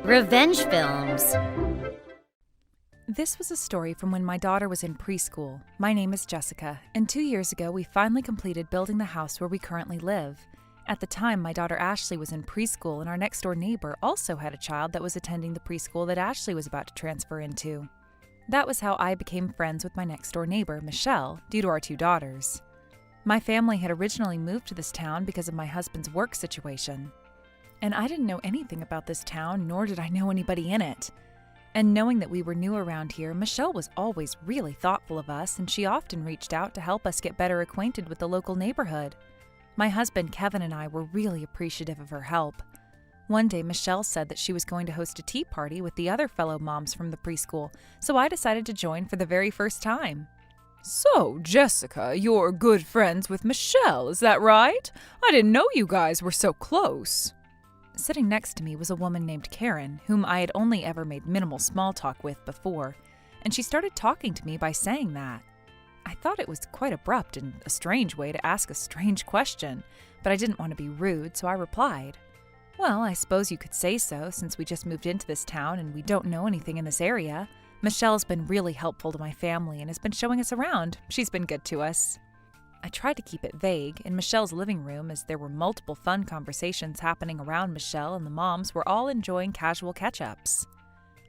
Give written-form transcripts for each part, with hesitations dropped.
Revenge films. This was a story from when my daughter was in preschool. My name is Jessica, and 2 years ago we finally completed building the house where we currently live. At the time, my daughter Ashley was in preschool, and our next-door neighbor also had a child that was attending the preschool that Ashley was about to transfer into. That was how I became friends with my next-door neighbor, Michelle, due to our 2 daughters. My family had originally moved to this town because of my husband's work situation. And I didn't know anything about this town, nor did I know anybody in it. And knowing that we were new around here, Michelle was always really thoughtful of us, and she often reached out to help us get better acquainted with the local neighborhood. My husband, Kevin, and I were really appreciative of her help. One day, Michelle said that she was going to host a tea party with the other fellow moms from the preschool, so I decided to join for the very first time. So, Jessica, you're good friends with Michelle, is that right? I didn't know you guys were so close. Sitting next to me was a woman named Karen, whom I had only ever made minimal small talk with before, and she started talking to me by saying that. I thought it was quite abrupt and a strange way to ask a strange question, but I didn't want to be rude, so I replied, "Well, I suppose you could say so, since we just moved into this town and we don't know anything in this area. Michelle's been really helpful to my family and has been showing us around. She's been good to us." I tried to keep it vague in Michelle's living room, as there were multiple fun conversations happening around Michelle, and the moms were all enjoying casual catch-ups.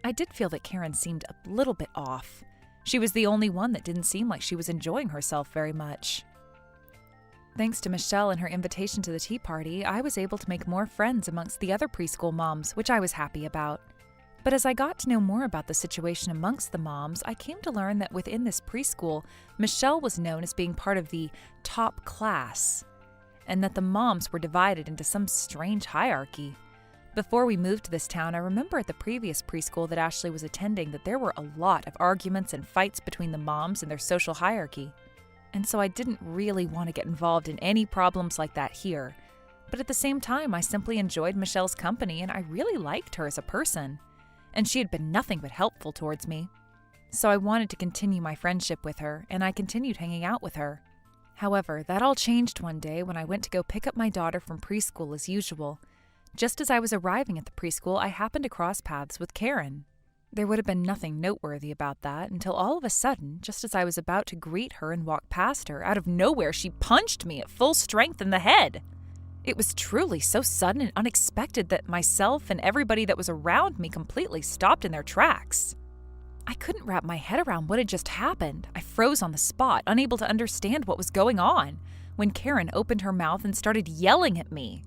I did feel that Karen seemed a little bit off. She was the only one that didn't seem like she was enjoying herself very much. Thanks to Michelle and her invitation to the tea party, I was able to make more friends amongst the other preschool moms, which I was happy about. But as I got to know more about the situation amongst the moms, I came to learn that within this preschool, Michelle was known as being part of the top class, and that the moms were divided into some strange hierarchy. Before we moved to this town, I remember at the previous preschool that Ashley was attending that there were a lot of arguments and fights between the moms and their social hierarchy. And so I didn't really want to get involved in any problems like that here. But at the same time, I simply enjoyed Michelle's company, and I really liked her as a person. And she had been nothing but helpful towards me. So I wanted to continue my friendship with her, and I continued hanging out with her. However, that all changed one day when I went to go pick up my daughter from preschool as usual. Just as I was arriving at the preschool, I happened to cross paths with Karen. There would have been nothing noteworthy about that until all of a sudden, just as I was about to greet her and walk past her, out of nowhere she punched me at full strength in the head. It was truly so sudden and unexpected that myself and everybody that was around me completely stopped in their tracks. I couldn't wrap my head around what had just happened. I froze on the spot, unable to understand what was going on, when Karen opened her mouth and started yelling at me.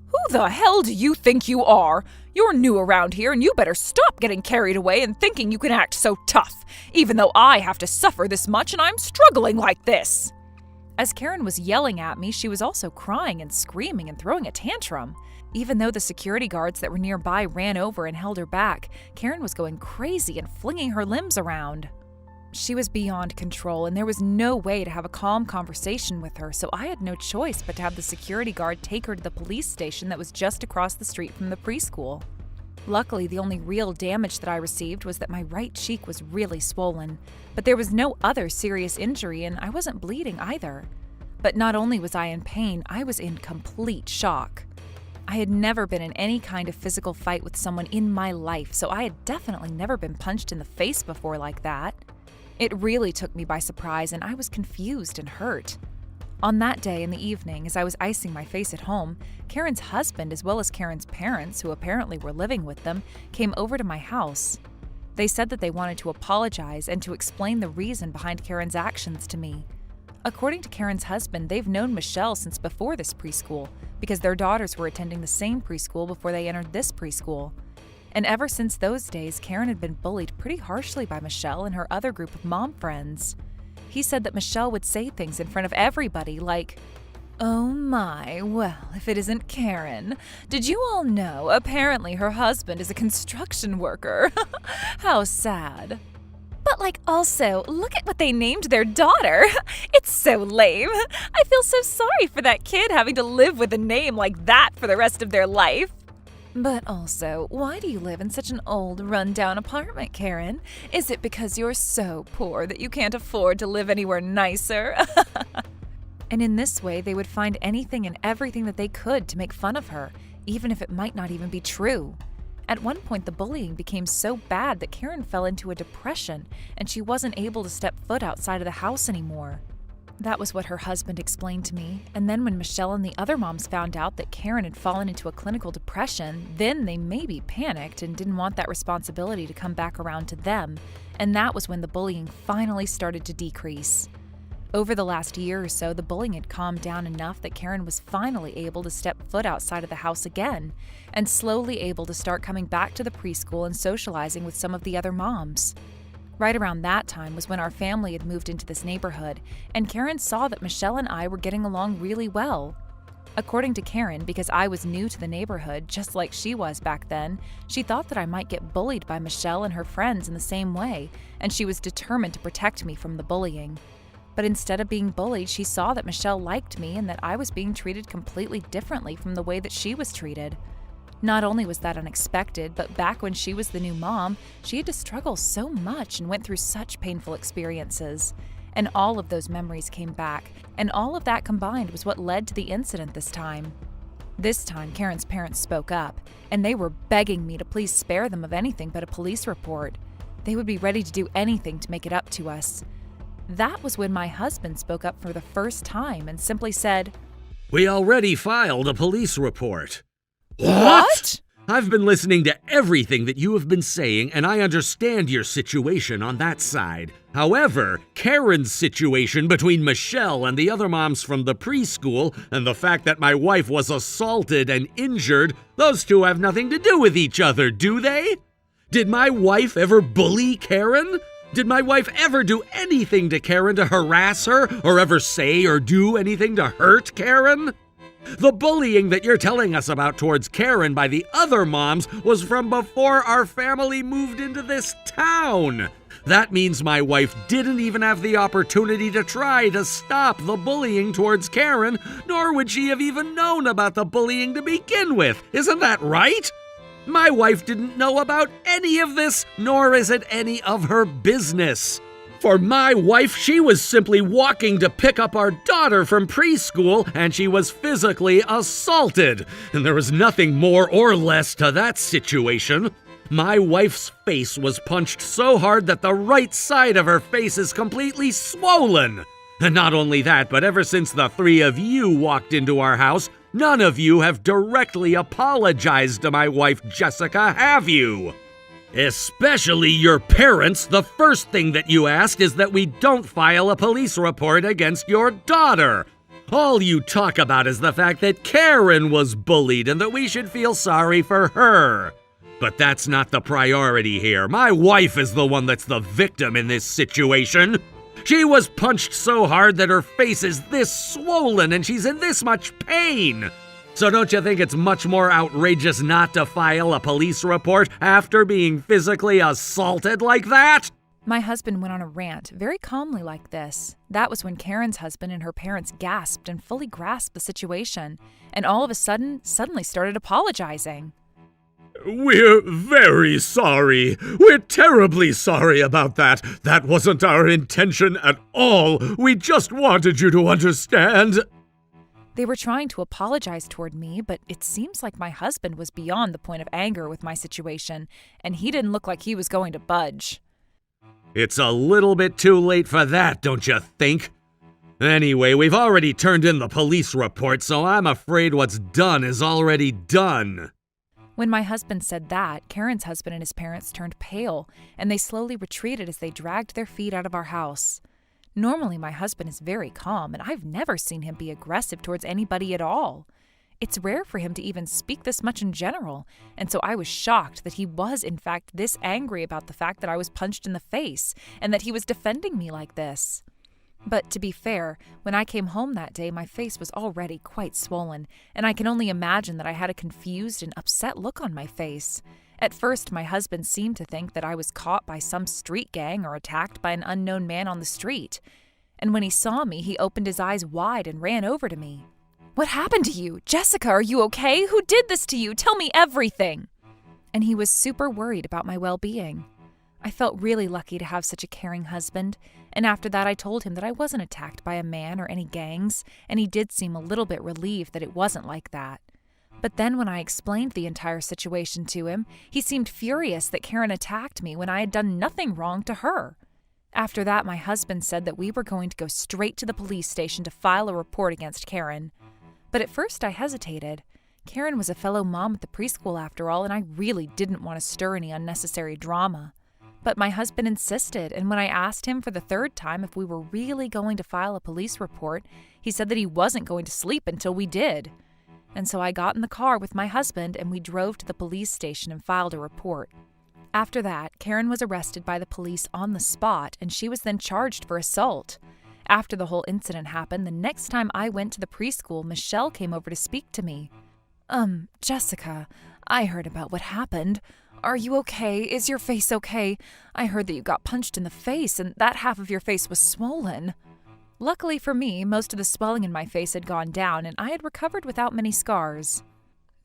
Who the hell do you think you are? You're new around here, and you better stop getting carried away and thinking you can act so tough, even though I have to suffer this much and I'm struggling like this. As Karen was yelling at me, she was also crying and screaming and throwing a tantrum. Even though the security guards that were nearby ran over and held her back, Karen was going crazy and flinging her limbs around. She was beyond control, and there was no way to have a calm conversation with her, so I had no choice but to have the security guard take her to the police station that was just across the street from the preschool. Luckily, the only real damage that I received was that my right cheek was really swollen, but there was no other serious injury, and I wasn't bleeding either. But not only was I in pain, I was in complete shock. I had never been in any kind of physical fight with someone in my life, so I had definitely never been punched in the face before like that. It really took me by surprise, and I was confused and hurt. On that day in the evening, as I was icing my face at home, Karen's husband, as well as Karen's parents, who apparently were living with them, came over to my house. They said that they wanted to apologize and to explain the reason behind Karen's actions to me. According to Karen's husband, they've known Michelle since before this preschool, because their daughters were attending the same preschool before they entered this preschool. And ever since those days, Karen had been bullied pretty harshly by Michelle and her other group of mom friends. He said that Michelle would say things in front of everybody like, "Oh my, well, if it isn't Karen. Did you all know? Apparently her husband is a construction worker. How sad." But also, look at what they named their daughter. It's so lame. I feel so sorry for that kid having to live with a name like that for the rest of their life. But also, why do you live in such an old, run-down apartment, Karen? Is it because you're so poor that you can't afford to live anywhere nicer? And in this way, they would find anything and everything that they could to make fun of her, even if it might not even be true. At one point, the bullying became so bad that Karen fell into a depression and she wasn't able to step foot outside of the house anymore. That was what her husband explained to me, and then when Michelle and the other moms found out that Karen had fallen into a clinical depression, then they maybe panicked and didn't want that responsibility to come back around to them, and that was when the bullying finally started to decrease. Over the last year or so, the bullying had calmed down enough that Karen was finally able to step foot outside of the house again, and slowly able to start coming back to the preschool and socializing with some of the other moms. Right around that time was when our family had moved into this neighborhood, and Karen saw that Michelle and I were getting along really well. According to Karen, because I was new to the neighborhood, just like she was back then, she thought that I might get bullied by Michelle and her friends in the same way, and she was determined to protect me from the bullying. But instead of being bullied, she saw that Michelle liked me and that I was being treated completely differently from the way that she was treated. Not only was that unexpected, but back when she was the new mom, she had to struggle so much and went through such painful experiences. And all of those memories came back, and all of that combined was what led to the incident this time. This time, Karen's parents spoke up, and they were begging me to please spare them of anything but a police report. They would be ready to do anything to make it up to us. That was when my husband spoke up for the first time and simply said, "We already filed a police report." What? I've been listening to everything that you have been saying, and I understand your situation on that side. However, Karen's situation between Michelle and the other moms from the preschool, and the fact that my wife was assaulted and injured, those two have nothing to do with each other, do they? Did my wife ever bully Karen? Did my wife ever do anything to Karen to harass her, or ever say or do anything to hurt Karen? The bullying that you're telling us about towards Karen by the other moms was from before our family moved into this town. That means my wife didn't even have the opportunity to try to stop the bullying towards Karen, nor would she have even known about the bullying to begin with. Isn't that right? My wife didn't know about any of this, nor is it any of her business. For my wife, she was simply walking to pick up our daughter from preschool, and she was physically assaulted. And there was nothing more or less to that situation. My wife's face was punched so hard that the right side of her face is completely swollen. And not only that, but ever since the three of you walked into our house, none of you have directly apologized to my wife, Jessica, have you? Especially your parents. The first thing that you asked is that we don't file a police report against your daughter. All you talk about is the fact that Karen was bullied and that we should feel sorry for her. But that's not the priority here. My wife is the one that's the victim in this situation. She was punched so hard that her face is this swollen and she's in this much pain. So don't you think it's much more outrageous not to file a police report after being physically assaulted like that? My husband went on a rant, very calmly like this. That was when Karen's husband and her parents gasped and fully grasped the situation, and all of a sudden, suddenly started apologizing. We're very sorry. We're terribly sorry about that. That wasn't our intention at all. We just wanted you to understand. They were trying to apologize toward me, but it seems like my husband was beyond the point of anger with my situation, and he didn't look like he was going to budge. It's a little bit too late for that, don't you think? Anyway, we've already turned in the police report, so I'm afraid what's done is already done. When my husband said that, Karen's husband and his parents turned pale, and they slowly retreated as they dragged their feet out of our house. Normally, my husband is very calm, and I've never seen him be aggressive towards anybody at all. It's rare for him to even speak this much in general, and so I was shocked that he was, in fact, this angry about the fact that I was punched in the face, and that he was defending me like this. But to be fair, when I came home that day, my face was already quite swollen, and I can only imagine that I had a confused and upset look on my face. At first, my husband seemed to think that I was caught by some street gang or attacked by an unknown man on the street. And when he saw me, he opened his eyes wide and ran over to me. What happened to you? Jessica, are you okay? Who did this to you? Tell me everything. And he was super worried about my well-being. I felt really lucky to have such a caring husband, and after that I told him that I wasn't attacked by a man or any gangs, and he did seem a little bit relieved that it wasn't like that. But then when I explained the entire situation to him, he seemed furious that Karen attacked me when I had done nothing wrong to her. After that, my husband said that we were going to go straight to the police station to file a report against Karen. But at first I hesitated. Karen was a fellow mom at the preschool after all, and I really didn't want to stir any unnecessary drama. But my husband insisted, and when I asked him for the third time if we were really going to file a police report, he said that he wasn't going to sleep until we did. And so I got in the car with my husband and we drove to the police station and filed a report. After that, Karen was arrested by the police on the spot, and she was then charged for assault. After the whole incident happened, the next time I went to the preschool, Michelle came over to speak to me. Jessica, I heard about what happened. Are you okay? Is your face okay? I heard that you got punched in the face and that half of your face was swollen. Luckily for me, most of the swelling in my face had gone down and I had recovered without many scars.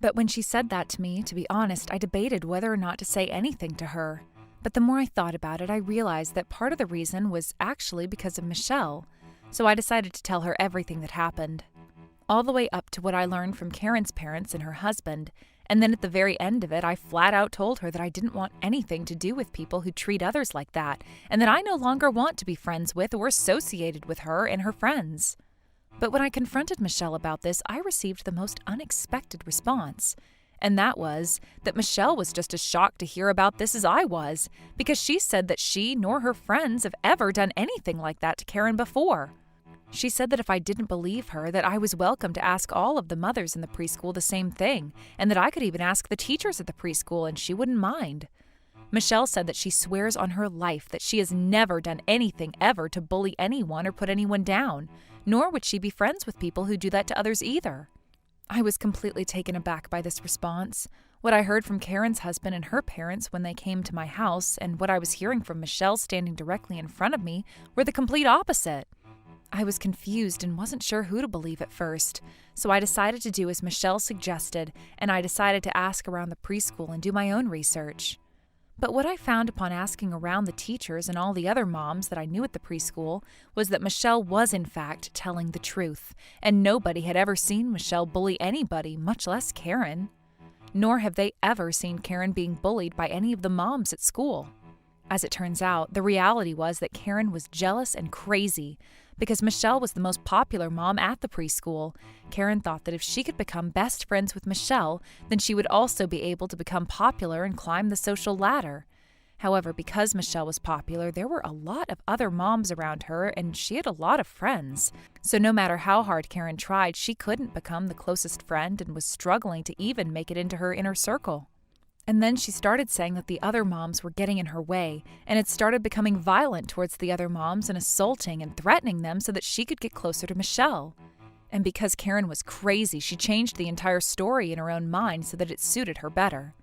But when she said that to me, to be honest, I debated whether or not to say anything to her. But the more I thought about it, I realized that part of the reason was actually because of Michelle. So I decided to tell her everything that happened. All the way up to what I learned from Karen's parents and her husband, and then at the very end of it, I flat out told her that I didn't want anything to do with people who treat others like that, and that I no longer want to be friends with or associated with her and her friends. But when I confronted Michelle about this, I received the most unexpected response. And that was that Michelle was just as shocked to hear about this as I was, because she said that she nor her friends have ever done anything like that to Karen before. She said that if I didn't believe her, that I was welcome to ask all of the mothers in the preschool the same thing, and that I could even ask the teachers at the preschool and she wouldn't mind. Michelle said that she swears on her life that she has never done anything ever to bully anyone or put anyone down, nor would she be friends with people who do that to others either. I was completely taken aback by this response. What I heard from Karen's husband and her parents when they came to my house, and what I was hearing from Michelle standing directly in front of me, were the complete opposite. I was confused and wasn't sure who to believe at first, so I decided to do as Michelle suggested, and I decided to ask around the preschool and do my own research. But what I found upon asking around the teachers and all the other moms that I knew at the preschool was that Michelle was in fact telling the truth, and nobody had ever seen Michelle bully anybody, much less Karen. Nor have they ever seen Karen being bullied by any of the moms at school. As it turns out, the reality was that Karen was jealous and crazy. Because Michelle was the most popular mom at the preschool, Karen thought that if she could become best friends with Michelle, then she would also be able to become popular and climb the social ladder. However, because Michelle was popular, there were a lot of other moms around her, and she had a lot of friends. So no matter how hard Karen tried, she couldn't become the closest friend and was struggling to even make it into her inner circle. And then she started saying that the other moms were getting in her way, and had started becoming violent towards the other moms and assaulting and threatening them so that she could get closer to Michelle. And because Karen was crazy, she changed the entire story in her own mind so that it suited her better.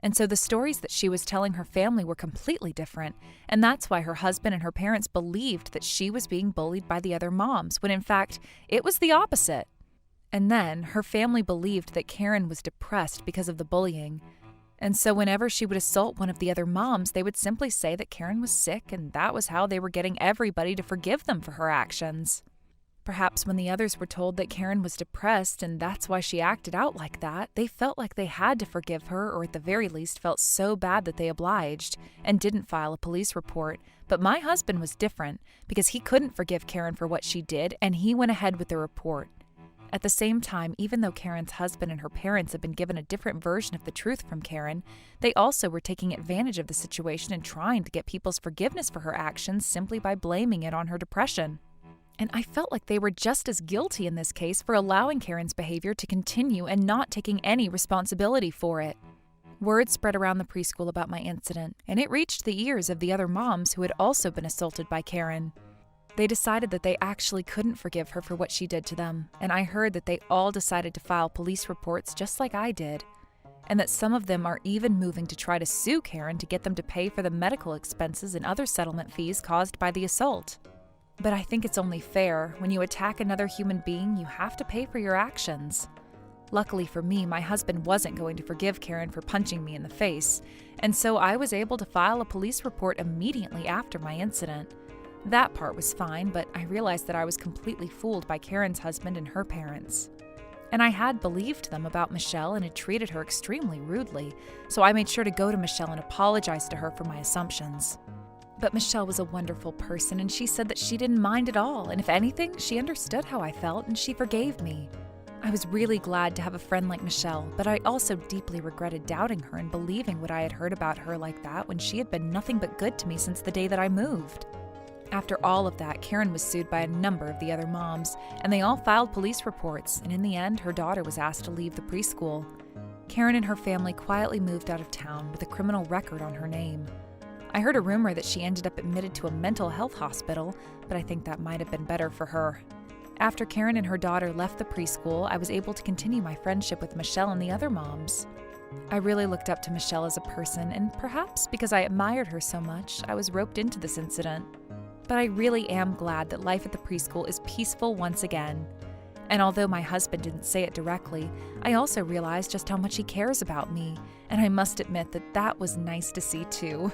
And so the stories that she was telling her family were completely different, and that's why her husband and her parents believed that she was being bullied by the other moms, when in fact, it was the opposite. And then her family believed that Karen was depressed because of the bullying. And so whenever she would assault one of the other moms, they would simply say that Karen was sick, and that was how they were getting everybody to forgive them for her actions. Perhaps when the others were told that Karen was depressed and that's why she acted out like that, they felt like they had to forgive her, or at the very least felt so bad that they obliged, and didn't file a police report. But my husband was different, because he couldn't forgive Karen for what she did, and he went ahead with the report. At the same time, even though Karen's husband and her parents had been given a different version of the truth from Karen, they also were taking advantage of the situation and trying to get people's forgiveness for her actions simply by blaming it on her depression. And I felt like they were just as guilty in this case for allowing Karen's behavior to continue and not taking any responsibility for it. Word spread around the preschool about my incident, and it reached the ears of the other moms who had also been assaulted by Karen. They decided that they actually couldn't forgive her for what she did to them, and I heard that they all decided to file police reports just like I did, and that some of them are even moving to try to sue Karen to get them to pay for the medical expenses and other settlement fees caused by the assault. But I think it's only fair. When you attack another human being, you have to pay for your actions. Luckily for me, my husband wasn't going to forgive Karen for punching me in the face, and so I was able to file a police report immediately after my incident. That part was fine, but I realized that I was completely fooled by Karen's husband and her parents. And I had believed them about Michelle and had treated her extremely rudely, so I made sure to go to Michelle and apologize to her for my assumptions. But Michelle was a wonderful person, and she said that she didn't mind at all, and if anything, she understood how I felt and she forgave me. I was really glad to have a friend like Michelle, but I also deeply regretted doubting her and believing what I had heard about her like that when she had been nothing but good to me since the day that I moved. After all of that, Karen was sued by a number of the other moms, and they all filed police reports, and in the end, her daughter was asked to leave the preschool. Karen and her family quietly moved out of town with a criminal record on her name. I heard a rumor that she ended up admitted to a mental health hospital, but I think that might have been better for her. After Karen and her daughter left the preschool, I was able to continue my friendship with Michelle and the other moms. I really looked up to Michelle as a person, and perhaps because I admired her so much, I was roped into this incident. But I really am glad that life at the preschool is peaceful once again. And although my husband didn't say it directly, I also realized just how much he cares about me, and I must admit that that was nice to see too.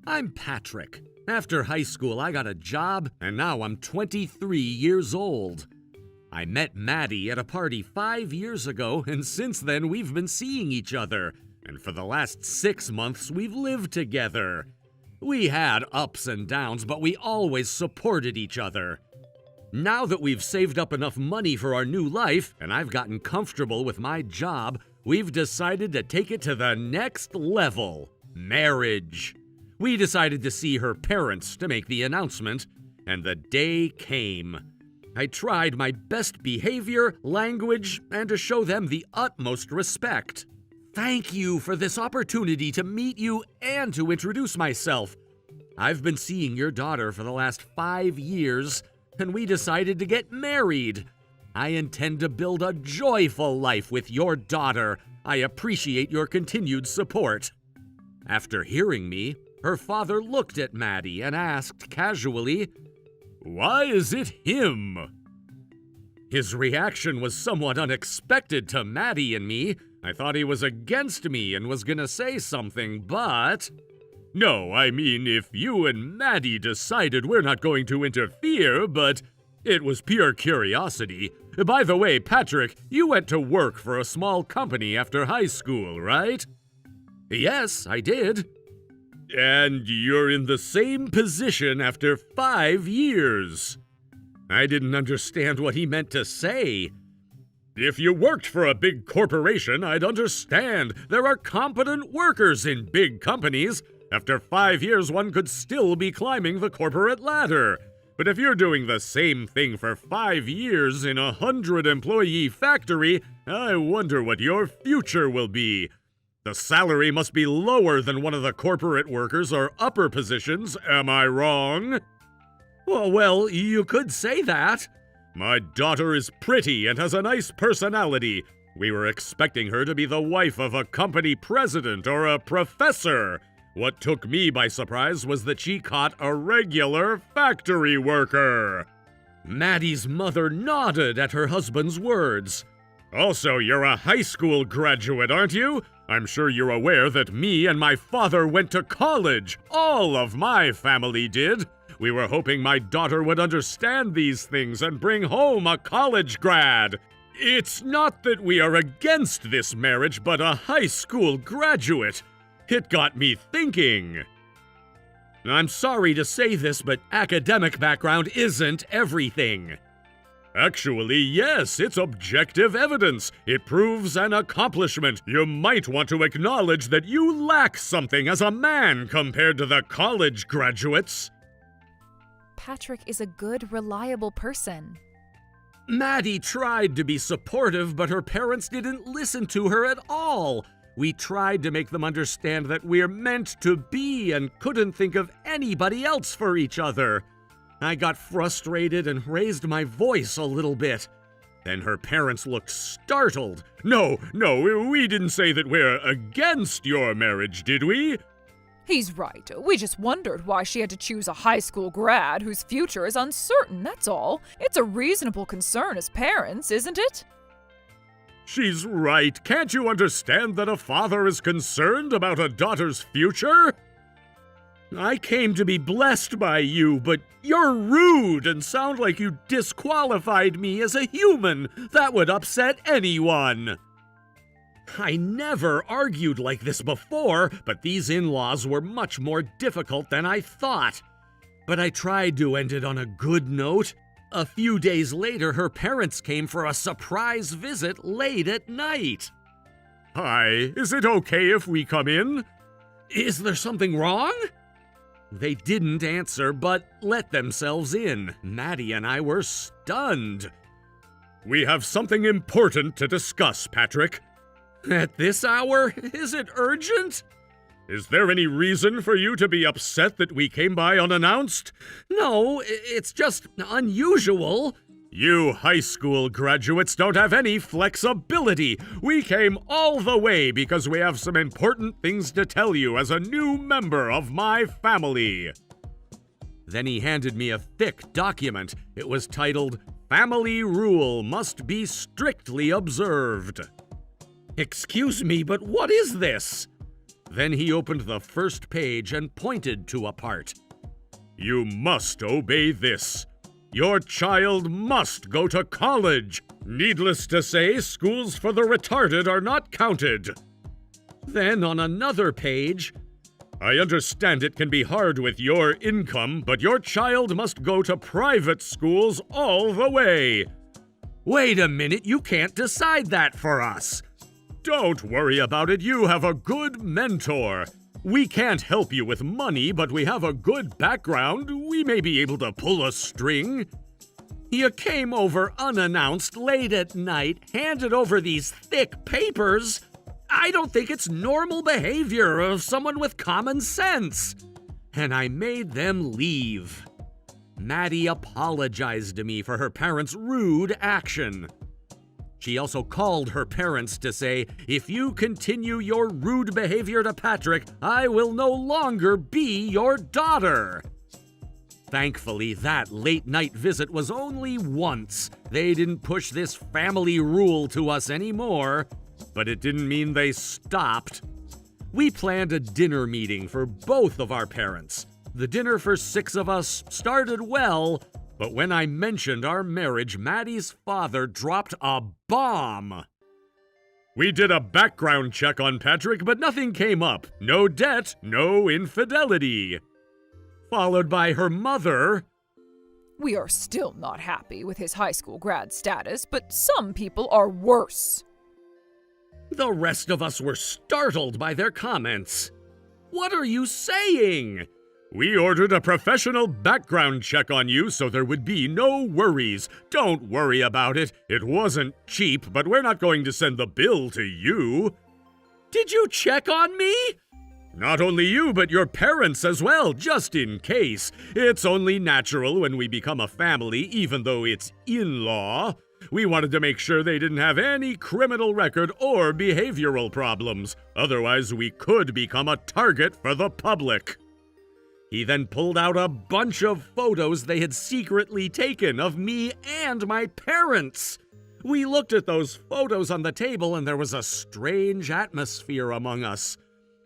I'm Patrick. After high school, I got a job, and now I'm 23 years old. I met Maddie at a party 5 years ago, and since then we've been seeing each other, and for the last 6 months we've lived together. We had ups and downs, but we always supported each other. Now that we've saved up enough money for our new life, and I've gotten comfortable with my job, we've decided to take it to the next level: marriage. We decided to see her parents to make the announcement, and the day came. I tried my best behavior, language, and to show them the utmost respect. Thank you for this opportunity to meet you and to introduce myself. I've been seeing your daughter for the last 5 years, and we decided to get married. I intend to build a joyful life with your daughter. I appreciate your continued support. After hearing me, her father looked at Maddie and asked casually, "Why is it him?" His reaction was somewhat unexpected to Maddie and me. I thought he was against me and was gonna say something, but... No, I mean, if you and Maddie decided, we're not going to interfere, but it was pure curiosity. By the way, Patrick, you went to work for a small company after high school, right? Yes, I did. And you're in the same position after 5 years. I didn't understand what he meant to say. If you worked for a big corporation, I'd understand. There are competent workers in big companies. After 5 years, one could still be climbing the corporate ladder. But if you're doing the same thing for 5 years in a 100-employee factory, I wonder what your future will be. The salary must be lower than one of the corporate workers or upper positions, am I wrong? Well, you could say that. My daughter is pretty and has a nice personality. We were expecting her to be the wife of a company president or a professor. What took me by surprise was that she caught a regular factory worker. Maddie's mother nodded at her husband's words. Also, you're a high school graduate, aren't you? I'm sure you're aware that me and my father went to college. All of my family did. We were hoping my daughter would understand these things and bring home a college grad. It's not that we are against this marriage, but a high school graduate. It got me thinking. I'm sorry to say this, but academic background isn't everything. Actually, yes, it's objective evidence. It proves an accomplishment. You might want to acknowledge that you lack something as a man compared to the college graduates. Patrick is a good, reliable person. Maddie tried to be supportive, but her parents didn't listen to her at all. We tried to make them understand that we're meant to be and couldn't think of anybody else for each other. I got frustrated and raised my voice a little bit. Then her parents looked startled. No, we didn't say that we're against your marriage, did we? He's right. We just wondered why she had to choose a high school grad whose future is uncertain, that's all. It's a reasonable concern as parents, isn't it? She's right. Can't you understand that a father is concerned about a daughter's future? I came to be blessed by you, but you're rude and sound like you disqualified me as a human. That would upset anyone. I never argued like this before, but these in-laws were much more difficult than I thought. But I tried to end it on a good note. A few days later, her parents came for a surprise visit late at night. Hi, is it okay if we come in? Is there something wrong? They didn't answer, but let themselves in. Maddie and I were stunned. We have something important to discuss, Patrick. At this hour? Is it urgent? Is there any reason for you to be upset that we came by unannounced? No, it's just unusual. You high school graduates don't have any flexibility. We came all the way because we have some important things to tell you as a new member of my family. Then he handed me a thick document. It was titled, Family Rule Must Be Strictly Observed. Excuse me, but what is this? Then he opened the first page and pointed to a part. You must obey this. Your child must go to college. Needless to say, schools for the retarded are not counted. Then on another page, I understand it can be hard with your income, but your child must go to private schools all the way. Wait a minute, you can't decide that for us. Don't worry about it, you have a good mentor. We can't help you with money, but we have a good background. We may be able to pull a string. You came over unannounced late at night, handed over these thick papers. I don't think it's normal behavior of someone with common sense. And I made them leave. Maddie apologized to me for her parents' rude action. She also called her parents to say, if you continue your rude behavior to Patrick, I will no longer be your daughter. Thankfully, that late-night visit was only once. They didn't push this family rule to us anymore, but it didn't mean they stopped. We planned a dinner meeting for both of our parents. The dinner for 6 of us started well, but when I mentioned our marriage, Maddie's father dropped a bomb. We did a background check on Patrick, but nothing came up. No debt, no infidelity. Followed by her mother. We are still not happy with his high school grad status, but some people are worse. The rest of us were startled by their comments. What are you saying? We ordered a professional background check on you so there would be no worries. Don't worry about it. It wasn't cheap, but we're not going to send the bill to you. Did you check on me? Not only you, but your parents as well, just in case. It's only natural when we become a family, even though it's in-law. We wanted to make sure they didn't have any criminal record or behavioral problems. Otherwise, we could become a target for the public. He then pulled out a bunch of photos they had secretly taken of me and my parents. We looked at those photos on the table and there was a strange atmosphere among us.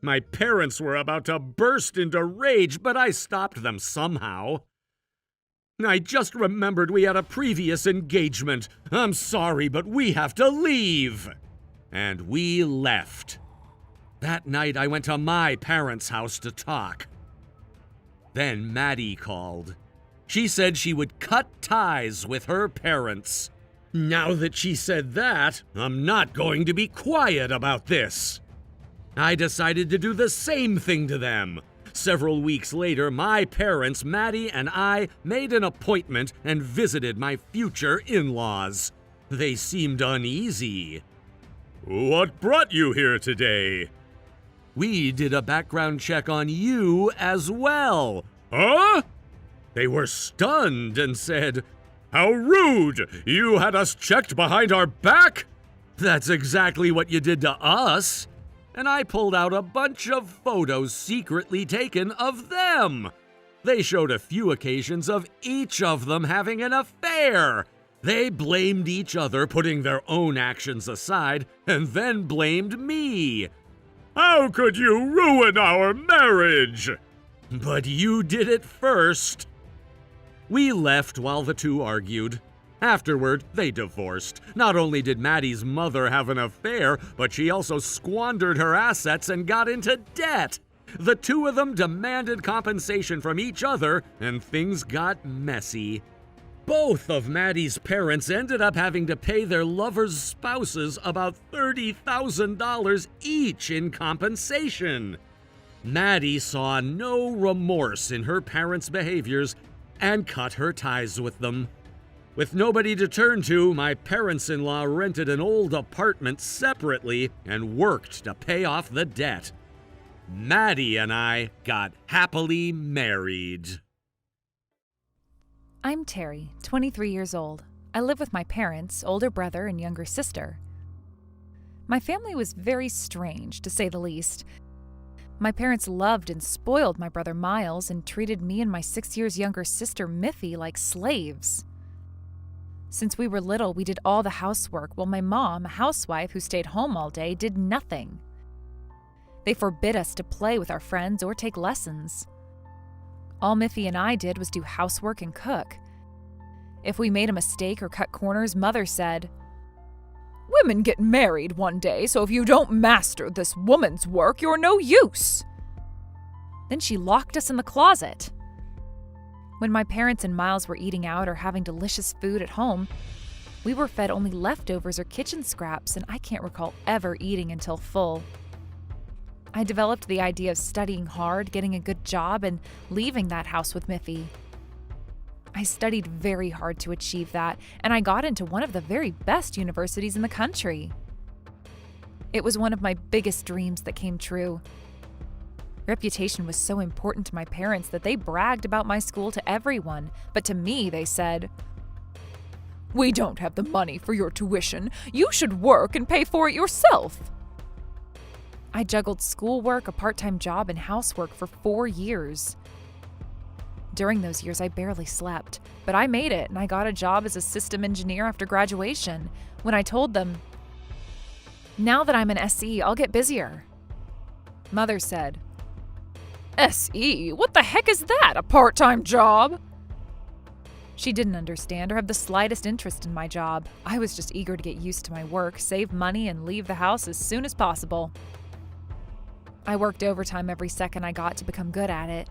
My parents were about to burst into rage, but I stopped them somehow. I just remembered we had a previous engagement. I'm sorry, but we have to leave. And we left. That night I went to my parents' house to talk. Then Maddie called. She said she would cut ties with her parents. Now that she said that, I'm not going to be quiet about this. I decided to do the same thing to them. Several weeks later, my parents, Maddie, and I made an appointment and visited my future in-laws. They seemed uneasy. What brought you here today? We did a background check on you as well. Huh? They were stunned and said, How rude! You had us checked behind our back? That's exactly what you did to us. And I pulled out a bunch of photos secretly taken of them. They showed a few occasions of each of them having an affair. They blamed each other, putting their own actions aside, and then blamed me. How could you ruin our marriage? But you did it first. We left while the two argued. Afterward, they divorced. Not only did Maddie's mother have an affair, but she also squandered her assets and got into debt. The two of them demanded compensation from each other, and things got messy. Both of Maddie's parents ended up having to pay their lovers' spouses about $30,000 each in compensation. Maddie saw no remorse in her parents' behaviors and cut her ties with them. With nobody to turn to, my parents-in-law rented an old apartment separately and worked to pay off the debt. Maddie and I got happily married. I'm Terry, 23 years old. I live with my parents, older brother, and younger sister. My family was very strange, to say the least. My parents loved and spoiled my brother Miles and treated me and my 6 years younger sister Miffy like slaves. Since we were little, we did all the housework, while my mom, a housewife who stayed home all day, did nothing. They forbid us to play with our friends or take lessons. All Miffy and I did was do housework and cook. If we made a mistake or cut corners, Mother said, "Women get married one day, so if you don't master this woman's work, you're no use." Then she locked us in the closet. When my parents and Miles were eating out or having delicious food at home, we were fed only leftovers or kitchen scraps, and I can't recall ever eating until full. I developed the idea of studying hard, getting a good job, and leaving that house with Miffy. I studied very hard to achieve that, and I got into one of the very best universities in the country. It was one of my biggest dreams that came true. Reputation was so important to my parents that they bragged about my school to everyone, but to me they said, "We don't have the money for your tuition. You should work and pay for it yourself." I juggled schoolwork, a part-time job, and housework for 4 years. During those years, I barely slept, but I made it, and I got a job as a system engineer after graduation. When I told them, "Now that I'm an SE, I'll get busier," Mother said, "SE? What the heck is that? A part-time job?" She didn't understand or have the slightest interest in my job. I was just eager to get used to my work, save money, and leave the house as soon as possible. I worked overtime every second I got to become good at it.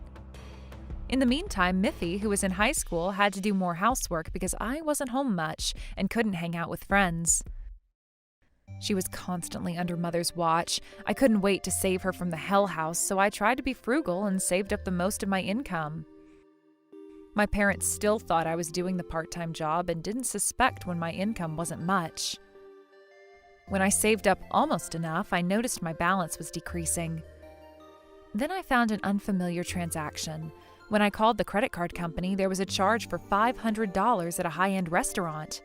In the meantime, Miffy, who was in high school, had to do more housework because I wasn't home much and couldn't hang out with friends. She was constantly under Mother's watch. I couldn't wait to save her from the hell house, so I tried to be frugal and saved up the most of my income. My parents still thought I was doing the part-time job and didn't suspect when my income wasn't much. When I saved up almost enough, I noticed my balance was decreasing. Then I found an unfamiliar transaction. When I called the credit card company, there was a charge for $500 at a high-end restaurant.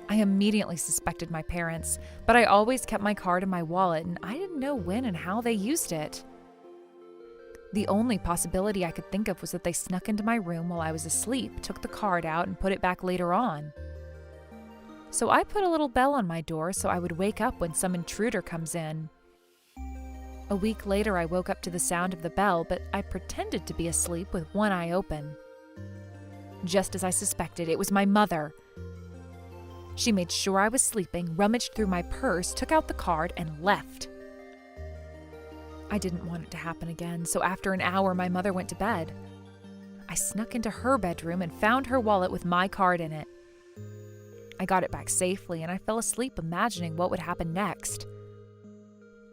I immediately suspected my parents, but I always kept my card in my wallet and I didn't know when and how they used it. The only possibility I could think of was that they snuck into my room while I was asleep, took the card out, and put it back later on. So I put a little bell on my door so I would wake up when some intruder comes in. A week later, I woke up to the sound of the bell, but I pretended to be asleep with one eye open. Just as I suspected, it was my mother. She made sure I was sleeping, rummaged through my purse, took out the card, and left. I didn't want it to happen again, so after an hour, my mother went to bed. I snuck into her bedroom and found her wallet with my card in it. I got it back safely, and I fell asleep imagining what would happen next.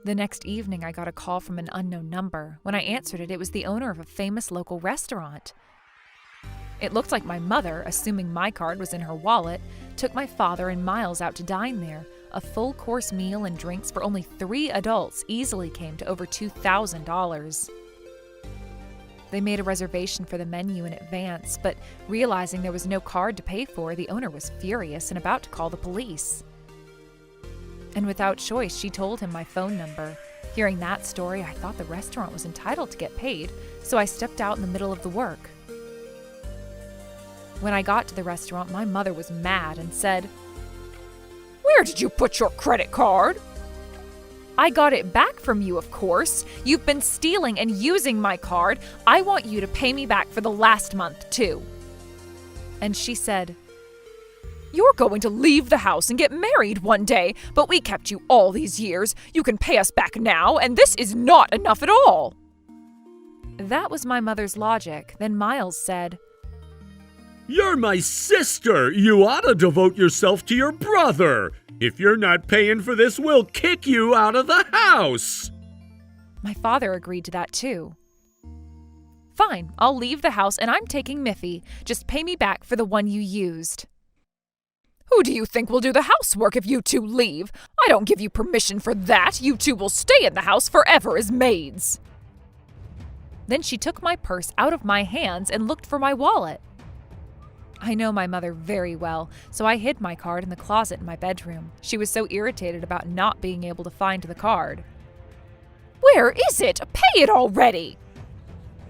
The next evening, I got a call from an unknown number. When I answered it, it was the owner of a famous local restaurant. It looked like my mother, assuming my card was in her wallet, took my father and Miles out to dine there. A full-course meal and drinks for only 3 adults easily came to over $2,000. They made a reservation for the menu in advance, but realizing there was no card to pay for, the owner was furious and about to call the police. And without choice, she told him my phone number. Hearing that story, I thought the restaurant was entitled to get paid, so I stepped out in the middle of the work. When I got to the restaurant, my mother was mad and said, "Where did you put your credit card?" I got it back from you, of course. You've been stealing and using my card. I want you to pay me back for the last month, too." And she said, "You're going to leave the house and get married one day, but we kept you all these years. You can pay us back now, and this is not enough at all." That was my mother's logic. Then Miles said, "You're my sister. You ought to devote yourself to your brother. If you're not paying for this, we'll kick you out of the house." My father agreed to that too. "Fine, I'll leave the house and I'm taking Miffy. Just pay me back for the one you used." "Who do you think will do the housework if you two leave? I don't give you permission for that. You two will stay in the house forever as maids." Then she took my purse out of my hands and looked for my wallet. I know my mother very well, so I hid my card in the closet in my bedroom. She was so irritated about not being able to find the card. "Where is it? Pay it already!"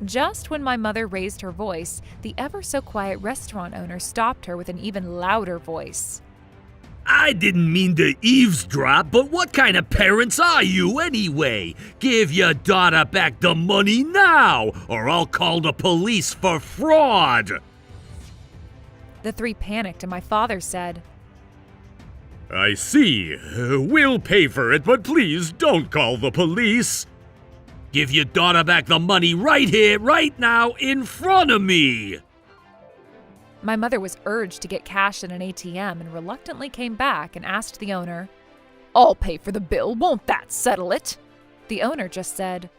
Just when my mother raised her voice, the ever-so-quiet restaurant owner stopped her with an even louder voice. "I didn't mean to eavesdrop, but what kind of parents are you anyway? Give your daughter back the money now, or I'll call the police for fraud." The three panicked and my father said, "I see. We'll pay for it, but please don't call the police. Give your daughter back the money right here, right now, in front of me." My mother was urged to get cash at an ATM and reluctantly came back and asked the owner. "I'll pay for the bill. Won't that settle it?" The owner just said,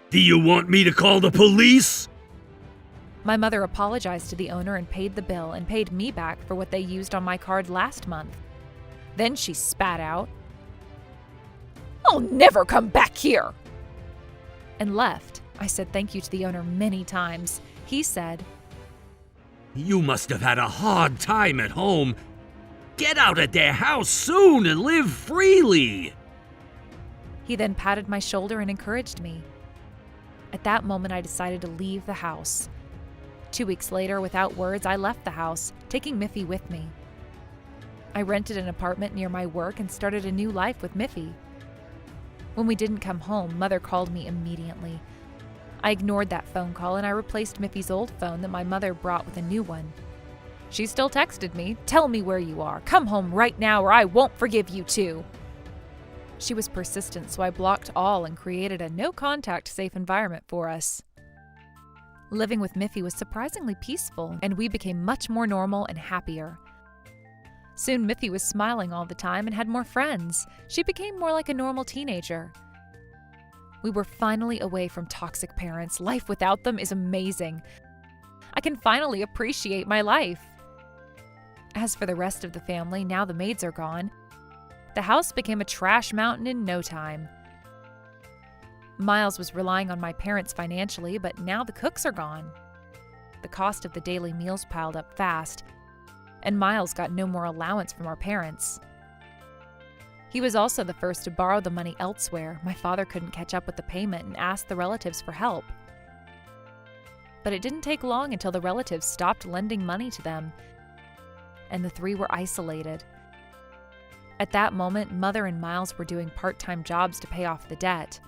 "Do you want me to call the police?" My mother apologized to the owner and paid the bill and paid me back for what they used on my card last month. Then she spat out, "I'll never come back here," and left. I said thank you to the owner many times. He said, "You must have had a hard time at home. Get out of their house soon and live freely." He then patted my shoulder and encouraged me. At that moment, I decided to leave the house. 2 weeks later, without words, I left the house, taking Miffy with me. I rented an apartment near my work and started a new life with Miffy. When we didn't come home, Mother called me immediately. I ignored that phone call and I replaced Miffy's old phone that my mother brought with a new one. She still texted me, "Tell me where you are. Come home right now or I won't forgive you too." She was persistent, so I blocked all and created a no-contact safe environment for us. Living with Miffy was surprisingly peaceful, and we became much more normal and happier. Soon Miffy was smiling all the time and had more friends. She became more like a normal teenager. We were finally away from toxic parents. Life without them is amazing. I can finally appreciate my life. As for the rest of the family, now the maids are gone, the house became a trash mountain in no time. Miles was relying on my parents financially, but now the cooks are gone. The cost of the daily meals piled up fast, and Miles got no more allowance from our parents. He was also the first to borrow the money elsewhere. My father couldn't catch up with the payment and asked the relatives for help. But it didn't take long until the relatives stopped lending money to them, and the three were isolated. At that moment, Mother and Miles were doing part-time jobs to pay off the debt.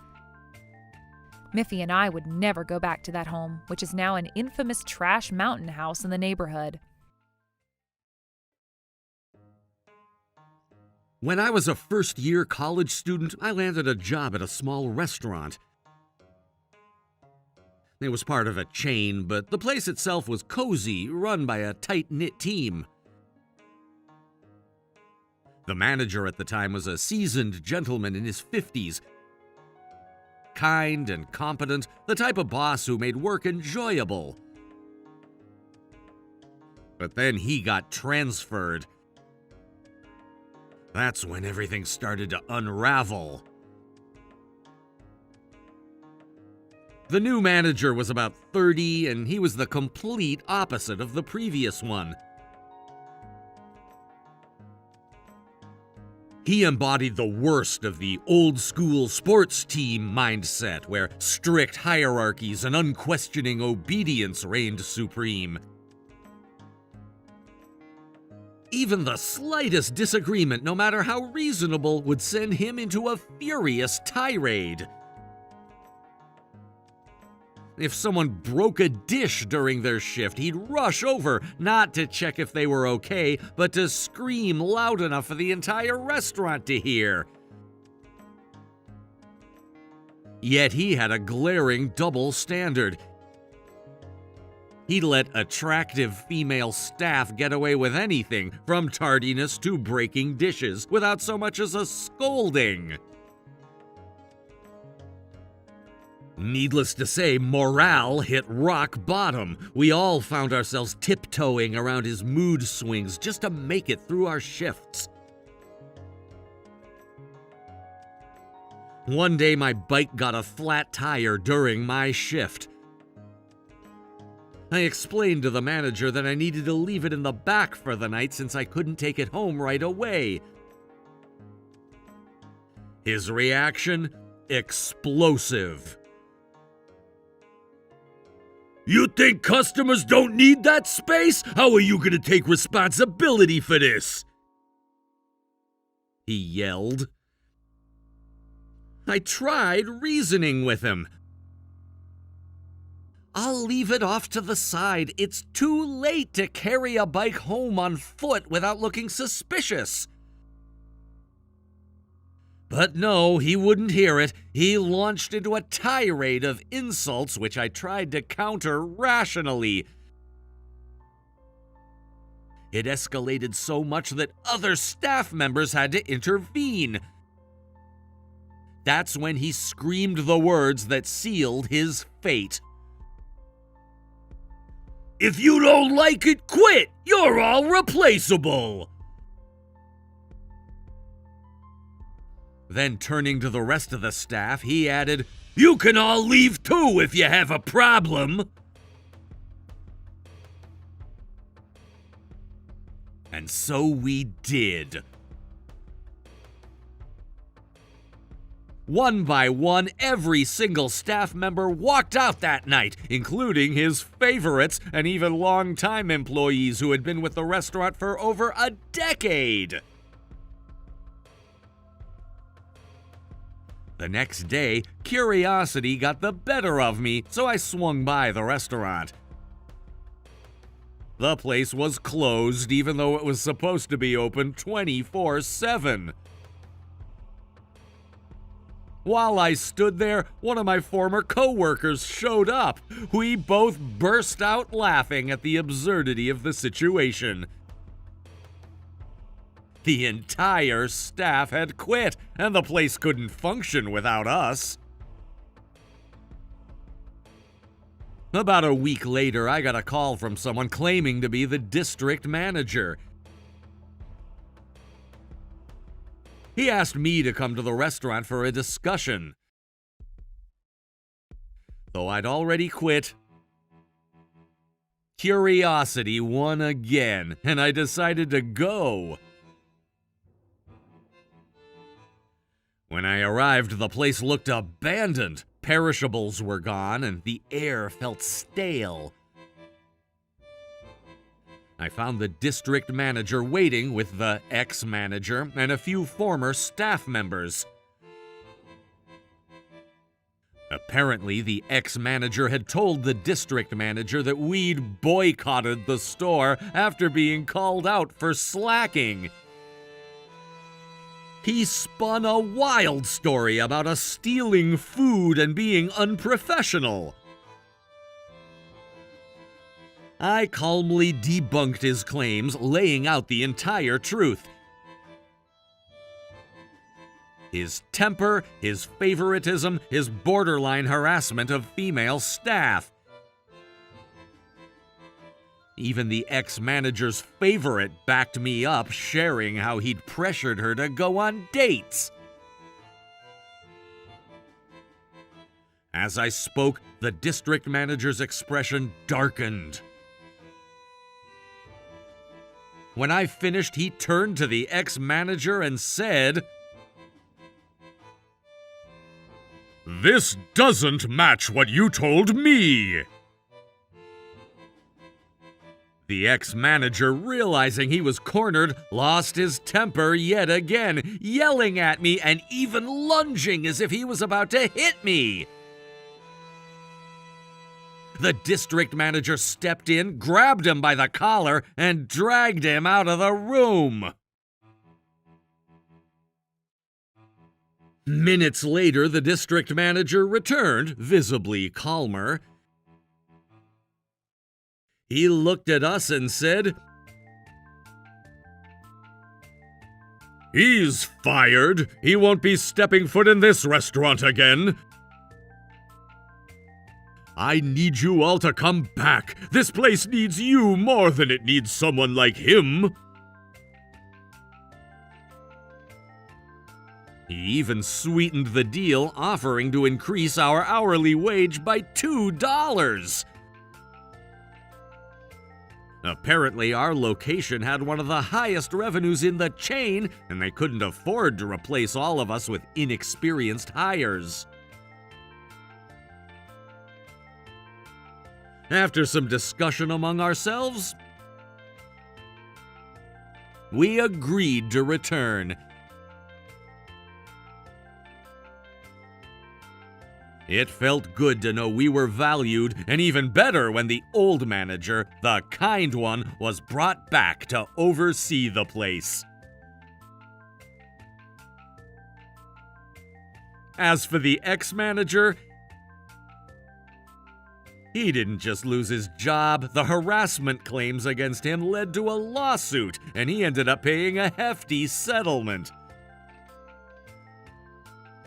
Miffy and I would never go back to that home, which is now an infamous trash mountain house in the neighborhood. When I was a first-year college student, I landed a job at a small restaurant. It was part of a chain, but the place itself was cozy, run by a tight-knit team. The manager at the time was a seasoned gentleman in his 50s, kind and competent, the type of boss who made work enjoyable. But then he got transferred. That's when everything started to unravel. The new manager was about 30, and he was the complete opposite of the previous one. He embodied the worst of the old-school sports team mindset, where strict hierarchies and unquestioning obedience reigned supreme. Even the slightest disagreement, no matter how reasonable, would send him into a furious tirade. If someone broke a dish during their shift, he'd rush over, not to check if they were okay, but to scream loud enough for the entire restaurant to hear. Yet he had a glaring double standard. He let attractive female staff get away with anything, from tardiness to breaking dishes, without so much as a scolding. Needless to say, morale hit rock bottom. We all found ourselves tiptoeing around his mood swings just to make it through our shifts. One day my bike got a flat tire during my shift. I explained to the manager that I needed to leave it in the back for the night since I couldn't take it home right away. His reaction? Explosive. "You think customers don't need that space? How are you gonna take responsibility for this?" he yelled. I tried reasoning with him. "I'll leave it off to the side. It's too late to carry a bike home on foot without looking suspicious." But no, he wouldn't hear it. He launched into a tirade of insults, which I tried to counter rationally. It escalated so much that other staff members had to intervene. That's when he screamed the words that sealed his fate. "If you don't like it, quit! You're all replaceable!" Then turning to the rest of the staff, he added, "You can all leave too if you have a problem." And so we did. One by one, every single staff member walked out that night, including his favorites and even long-time employees who had been with the restaurant for over a decade. The next day, curiosity got the better of me, so I swung by the restaurant. The place was closed, even though it was supposed to be open 24/7. While I stood there, one of my former co-workers showed up. We both burst out laughing at the absurdity of the situation. The entire staff had quit, and the place couldn't function without us. About a week later, I got a call from someone claiming to be the district manager. He asked me to come to the restaurant for a discussion. Though I'd already quit, curiosity won again, and I decided to go. When I arrived, the place looked abandoned. Perishables were gone, and the air felt stale. I found the district manager waiting with the ex-manager and a few former staff members. Apparently, the ex-manager had told the district manager that we'd boycotted the store after being called out for slacking. He spun a wild story about us stealing food and being unprofessional. I calmly debunked his claims, laying out the entire truth. His temper, his favoritism, his borderline harassment of female staff. Even the ex-manager's favorite backed me up, sharing how he'd pressured her to go on dates. As I spoke, the district manager's expression darkened. When I finished, he turned to the ex-manager and said, "This doesn't match what you told me." The ex-manager, realizing he was cornered, lost his temper yet again, yelling at me and even lunging as if he was about to hit me. The district manager stepped in, grabbed him by the collar, and dragged him out of the room. Minutes later, the district manager returned, visibly calmer. He looked at us and said, "He's fired. He won't be stepping foot in this restaurant again. I need you all to come back. This place needs you more than it needs someone like him." He even sweetened the deal, offering to increase our hourly wage by $2. Apparently, our location had one of the highest revenues in the chain, and they couldn't afford to replace all of us with inexperienced hires. After some discussion among ourselves, we agreed to return. It felt good to know we were valued, and even better when the old manager, the kind one, was brought back to oversee the place. As for the ex-manager, he didn't just lose his job. The harassment claims against him led to a lawsuit, and he ended up paying a hefty settlement.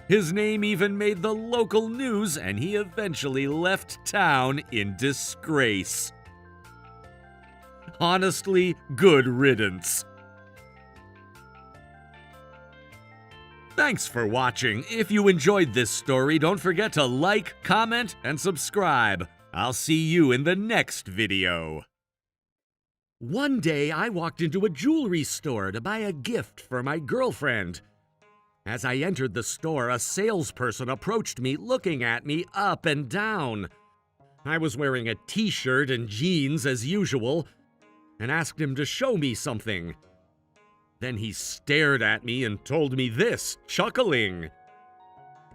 His name even made the local news, and he eventually left town in disgrace. Honestly, good riddance. Thanks for watching. If you enjoyed this story, don't forget to like, comment, and subscribe. I'll see you in the next video. One day, I walked into a jewelry store to buy a gift for my girlfriend. As I entered the store, a salesperson approached me, looking at me up and down. I was wearing a t-shirt and jeans as usual, and asked him to show me something. Then he stared at me and told me this, chuckling.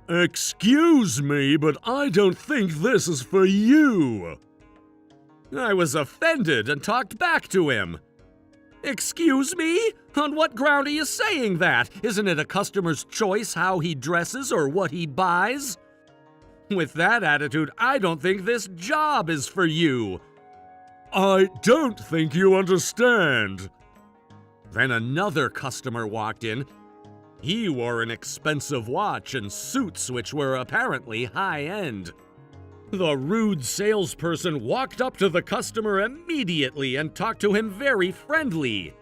"Excuse me, but I don't think this is for you." I was offended and talked back to him. "Excuse me? On what ground are you saying that? Isn't it a customer's choice how he dresses or what he buys? With that attitude, I don't think this job is for you." "I don't think you understand." Then another customer walked in. He wore an expensive watch and suits which were apparently high-end. The rude salesperson walked up to the customer immediately and talked to him very friendly.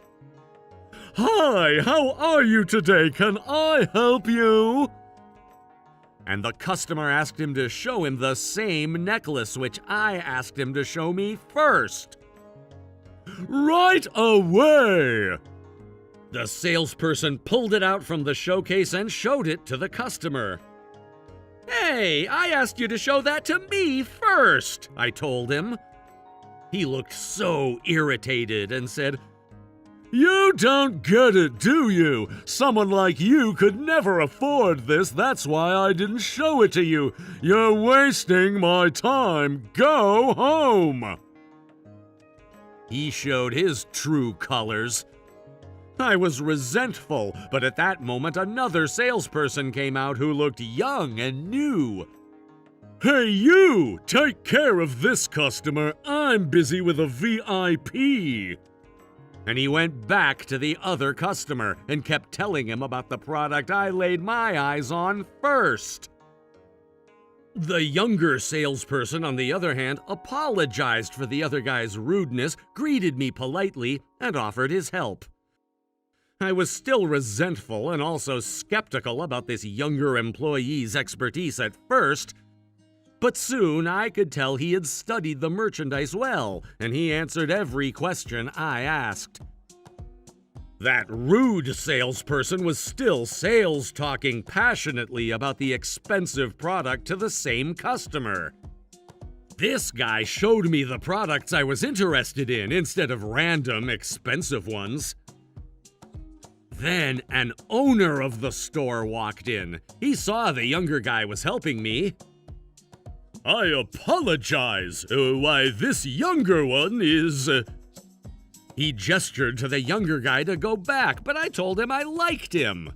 "Hi, how are you today? Can I help you?" And the customer asked him to show him the same necklace which I asked him to show me first. "Right away!" The salesperson pulled it out from the showcase and showed it to the customer. "Hey, I asked you to show that to me first," I told him. He looked so irritated and said, "You don't get it, do you? Someone like you could never afford this. That's why I didn't show it to you. You're wasting my time. Go home." He showed his true colors. I was resentful, but at that moment another salesperson came out who looked young and new. "Hey you! Take care of this customer. I'm busy with a VIP." And he went back to the other customer and kept telling him about the product I laid my eyes on first. The younger salesperson, on the other hand, apologized for the other guy's rudeness, greeted me politely, and offered his help. I was still resentful and also skeptical about this younger employee's expertise at first, but soon I could tell he had studied the merchandise well, and he answered every question I asked. That rude salesperson was still sales talking passionately about the expensive product to the same customer. This guy showed me the products I was interested in instead of random, expensive ones. Then an owner of the store walked in. He saw the younger guy was helping me. "I apologize. Why, this younger one is..." He gestured to the younger guy to go back, but I told him I liked him.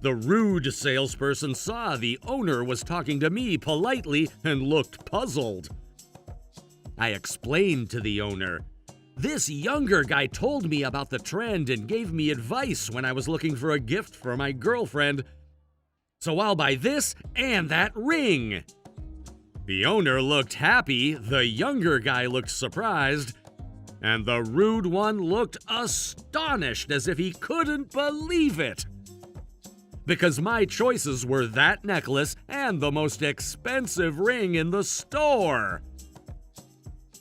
The rude salesperson saw the owner was talking to me politely and looked puzzled. I explained to the owner. This younger guy told me about the trend and gave me advice when I was looking for a gift for my girlfriend. So I'll buy this and that ring. The owner looked happy, the younger guy looked surprised, and the rude one looked astonished as if he couldn't believe it. Because my choices were that necklace and the most expensive ring in the store.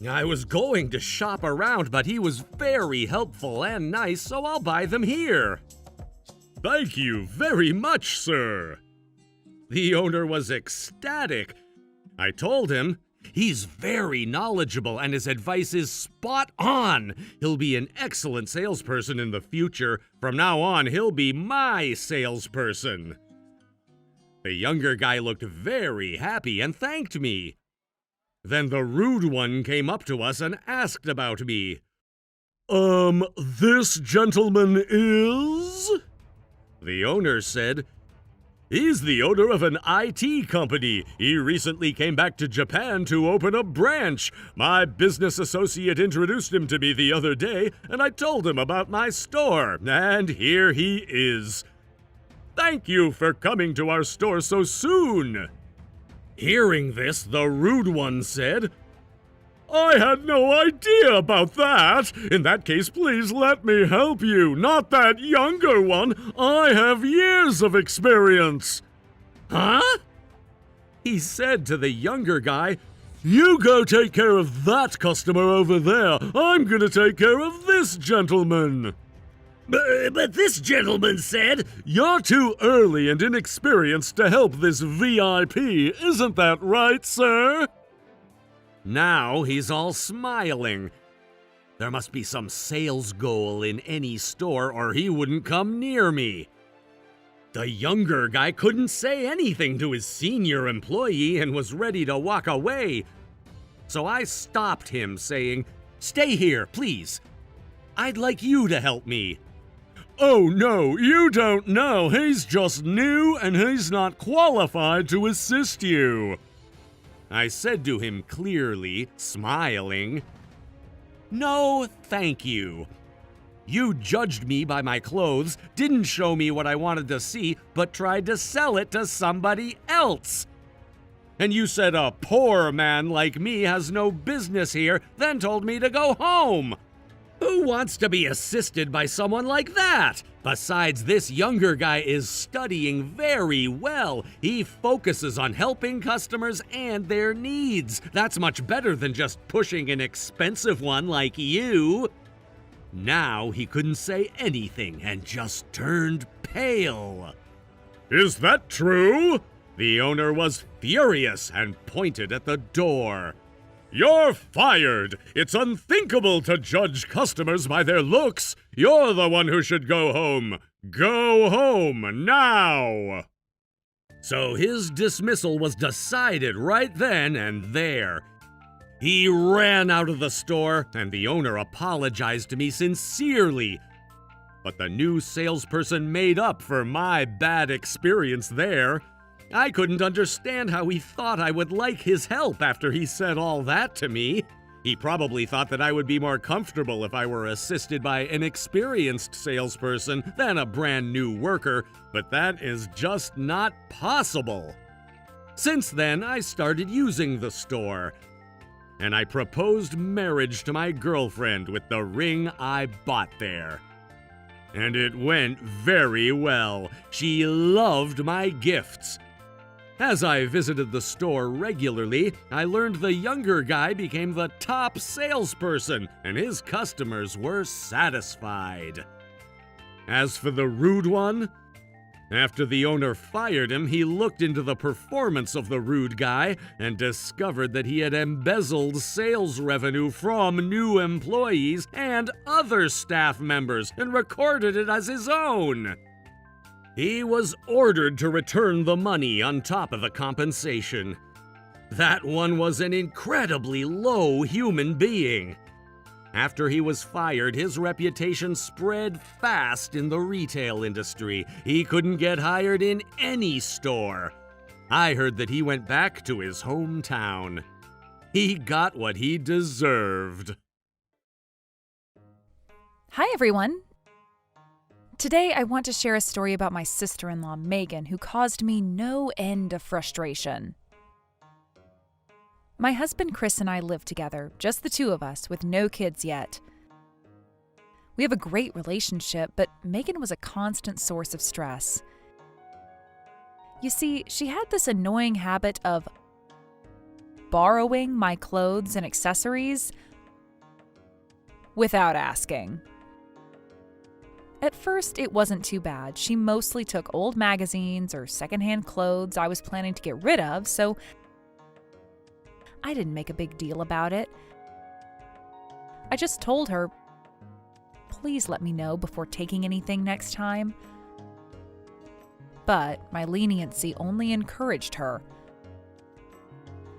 I was going to shop around, but he was very helpful and nice, so I'll buy them here. "Thank you very much, sir." The owner was ecstatic. I told him, "He's very knowledgeable and his advice is spot on. He'll be an excellent salesperson in the future. From now on, he'll be my salesperson." The younger guy looked very happy and thanked me. Then the rude one came up to us and asked about me. This gentleman is?" The owner said, "He's the owner of an IT company. He recently came back to Japan to open a branch. My business associate introduced him to me the other day, and I told him about my store, and here he is. Thank you for coming to our store so soon." Hearing this, the rude one said, "I had no idea about that. In that case, please let me help you. Not that younger one. I have years of experience." "Huh?" He said to the younger guy, "You go take care of that customer over there. I'm gonna take care of this gentleman." But this gentleman said, "You're too early and inexperienced to help this VIP, isn't that right, sir?" Now he's all smiling. There must be some sales goal in any store or he wouldn't come near me. The younger guy couldn't say anything to his senior employee and was ready to walk away. So I stopped him, saying, "Stay here, please. I'd like you to help me." "Oh no, you don't know. He's just new and he's not qualified to assist you," I said to him clearly, smiling. "No, thank you. You judged me by my clothes, didn't show me what I wanted to see, but tried to sell it to somebody else. And you said a poor man like me has no business here, then told me to go home. Who wants to be assisted by someone like that? Besides, this younger guy is studying very well. He focuses on helping customers and their needs. That's much better than just pushing an expensive one like you." Now he couldn't say anything and just turned pale. "Is that true?" The owner was furious and pointed at the door. "You're fired! It's unthinkable to judge customers by their looks. You're the one who should go home. Go home now!" So his dismissal was decided right then and there. He ran out of the store, and the owner apologized to me sincerely. But the new salesperson made up for my bad experience there. I couldn't understand how he thought I would like his help after he said all that to me. He probably thought that I would be more comfortable if I were assisted by an experienced salesperson than a brand new worker, but that is just not possible. Since then, I started using the store, and I proposed marriage to my girlfriend with the ring I bought there. And it went very well. She loved my gifts. As I visited the store regularly, I learned the younger guy became the top salesperson, and his customers were satisfied. As for the rude one, After the owner fired him, he looked into the performance of the rude guy and discovered that he had embezzled sales revenue from new employees and other staff members and recorded it as his own. He was ordered to return the money on top of the compensation. That one was an incredibly low human being. After he was fired, his reputation spread fast in the retail industry. He couldn't get hired in any store. I heard that he went back to his hometown. He got what he deserved. Hi, everyone. Today, I want to share a story about my sister-in-law, Megan, who caused me no end of frustration. My husband Chris and I live together, just the two of us, with no kids yet. We have a great relationship, but Megan was a constant source of stress. You see, she had this annoying habit of borrowing my clothes and accessories without asking. At first, it wasn't too bad. She mostly took old magazines or secondhand clothes I was planning to get rid of, so I didn't make a big deal about it. I just told her, please let me know before taking anything next time. But my leniency only encouraged her.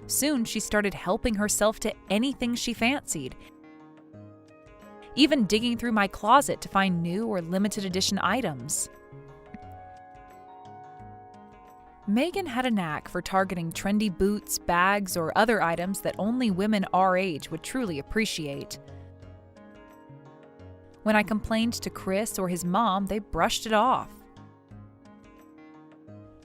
Soon she started helping herself to anything she fancied, even digging through my closet to find new or limited edition items. Megan had a knack for targeting trendy boots, bags, or other items that only women our age would truly appreciate. When I complained to Chris or his mom, they brushed it off.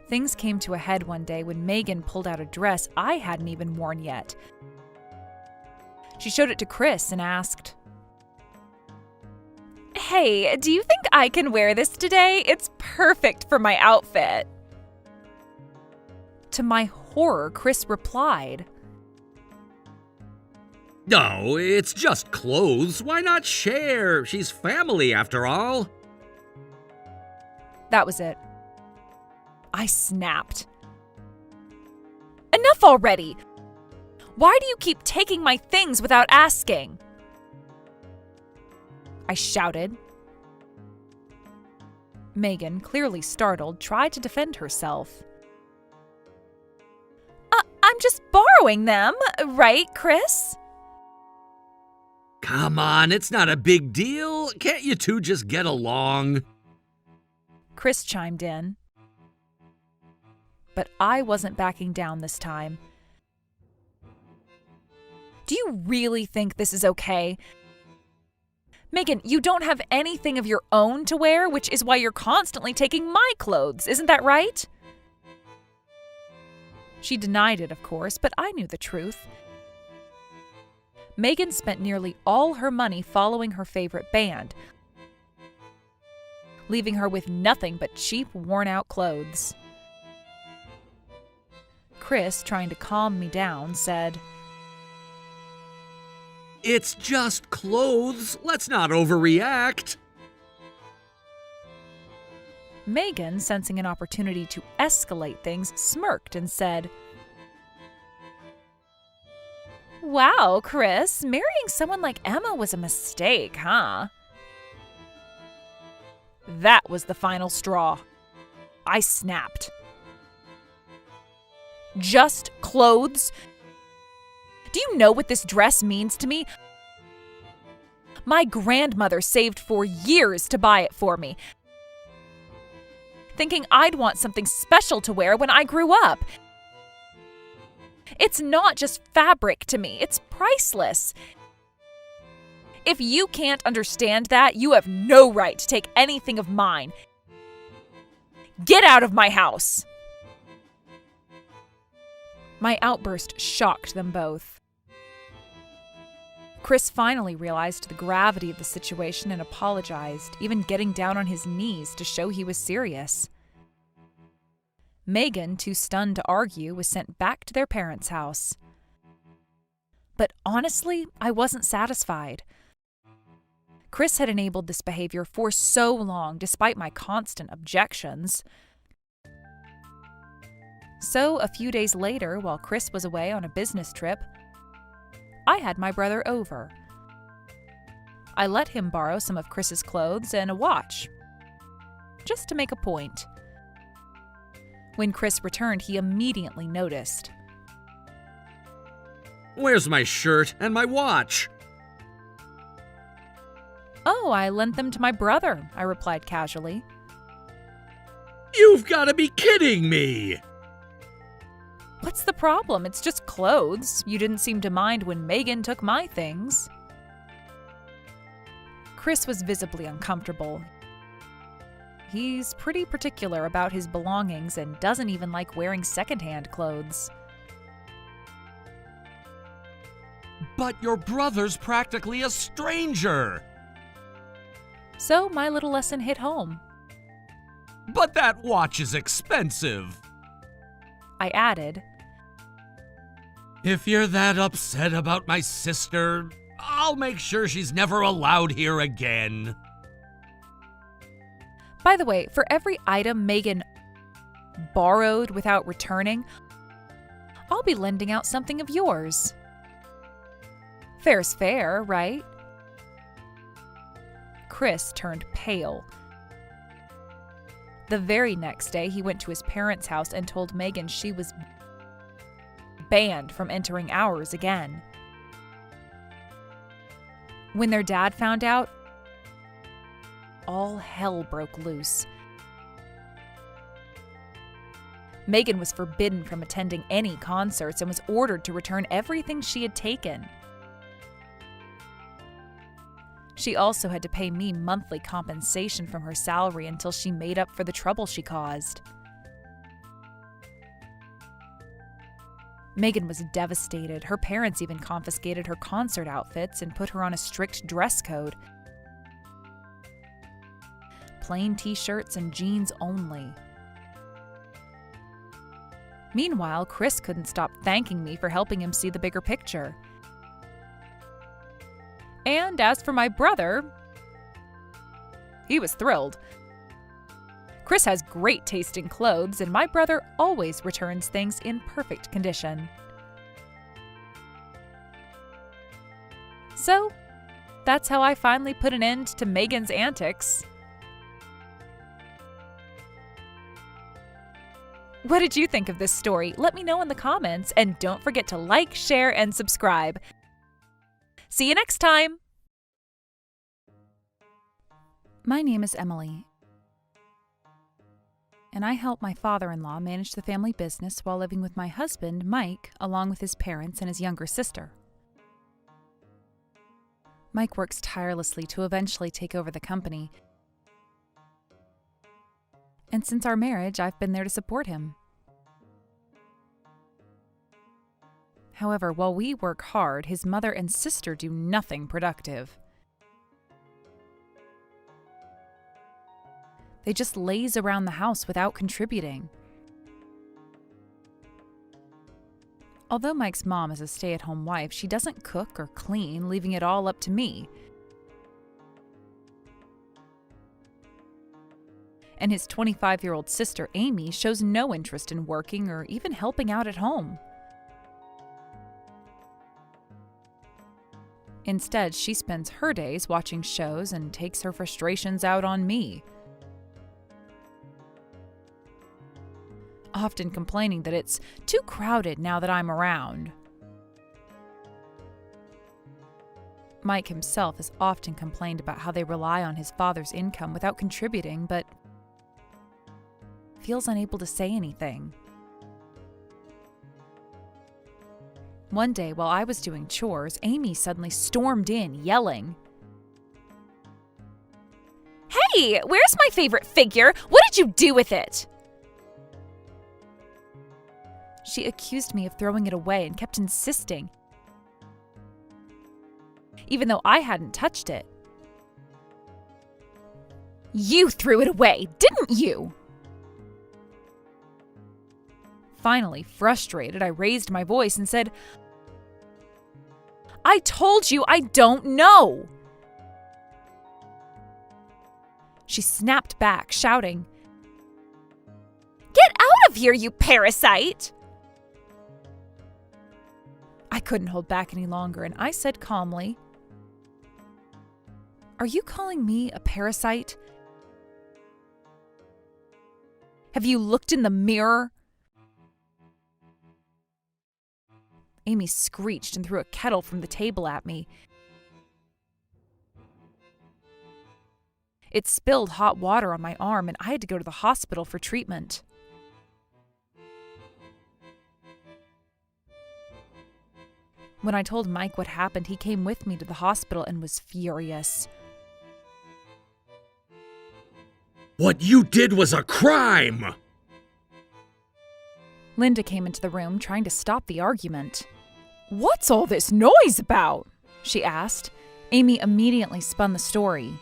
Things came to a head one day when Megan pulled out a dress I hadn't even worn yet. She showed it to Chris and asked, "Hey, do you think I can wear this today? It's perfect for my outfit." To my horror, Chris replied, "No, it's just clothes. Why not share? She's family after all." That was it. I snapped. "Enough already! Why do you keep taking my things without asking?" I shouted. Megan, clearly startled, tried to defend herself. I'm just borrowing them, right, Chris?" Come on, it's not a big deal. Can't you two just get along? Chris chimed in. But I wasn't backing down this time. "Do you really think this is okay? Megan, you don't have anything of your own to wear, which is why you're constantly taking my clothes, isn't that right?" She denied it, of course, but I knew the truth. Megan spent nearly all her money following her favorite band, leaving her with nothing but cheap, worn-out clothes. Chris, trying to calm me down, said, "It's just clothes. Let's not overreact." Megan, sensing an opportunity to escalate things, smirked and said, "Wow, Chris, marrying someone like Emma was a mistake, huh?" That was the final straw. I snapped. "Just clothes? Do you know what this dress means to me? My grandmother saved for years to buy it for me, thinking I'd want something special to wear when I grew up. It's not just fabric to me, it's priceless. If you can't understand that, you have no right to take anything of mine. Get out of my house!" My outburst shocked them both. Chris finally realized the gravity of the situation and apologized, even getting down on his knees to show he was serious. Megan, too stunned to argue, was sent back to their parents' house. But honestly, I wasn't satisfied. Chris had enabled this behavior for so long, despite my constant objections. So, a few days later, while Chris was away on a business trip, I had my brother over. I let him borrow some of Chris's clothes and a watch, just to make a point. When Chris returned, he immediately noticed. Where's my shirt and my watch? "Oh, I lent them to my brother," I replied casually. You've got to be kidding me! "What's the problem? It's just clothes. You didn't seem to mind when Megan took my things." Chris was visibly uncomfortable. He's pretty particular about his belongings and doesn't even like wearing secondhand clothes. But your brother's practically a stranger! So my little lesson hit home. But that watch is expensive! I added, If you're that upset about my sister, I'll make sure she's never allowed here again. "By the way, for every item Megan borrowed without returning, I'll be lending out something of yours. Fair's fair, right?" Chris turned pale. The very next day, he went to his parents' house and told Megan she was banned from entering ours again. When their dad found out, all hell broke loose. Megan was forbidden from attending any concerts and was ordered to return everything she had taken. She also had to pay me monthly compensation from her salary until she made up for the trouble she caused. Megan was devastated. Her parents even confiscated her concert outfits and put her on a strict dress code. Plain t-shirts and jeans only. Meanwhile, Chris couldn't stop thanking me for helping him see the bigger picture. And as for my brother, he was thrilled. Chris has great taste in clothes, and my brother always returns things in perfect condition. So, that's how I finally put an end to Megan's antics. What did you think of this story? Let me know in the comments, and don't forget to like, share, and subscribe. See you next time! My name is Emily, and I help my father-in-law manage the family business while living with my husband, Mike, along with his parents and his younger sister. Mike works tirelessly to eventually take over the company, and since our marriage, I've been there to support him. However, while we work hard, his mother and sister do nothing productive. They just laze around the house without contributing. Although Mike's mom is a stay-at-home wife, she doesn't cook or clean, leaving it all up to me. And his 25-year-old sister, Amy, shows no interest in working or even helping out at home. Instead, she spends her days watching shows and takes her frustrations out on me, often complaining that it's too crowded now that I'm around. Mike himself has often complained about how they rely on his father's income without contributing, but feels unable to say anything. One day, while I was doing chores, Amy suddenly stormed in, yelling, "Hey, where's my favorite figure? What did you do with it?" She accused me of throwing it away and kept insisting, even though I hadn't touched it. "You threw it away, didn't you?" Finally, frustrated, I raised my voice and said, "I told you I don't know." She snapped back, shouting, "Get out of of here, you parasite! I couldn't hold back any longer, and I said calmly, "Are you calling me a parasite? Have you looked in the mirror?" Amy screeched and threw a kettle from the table at me. It spilled hot water on my arm, and I had to go to the hospital for treatment. When I told Mike what happened, he came with me to the hospital and was furious. What you did was a crime! Linda came into the room trying to stop the argument. What's all this noise about? She asked. Amy immediately spun the story.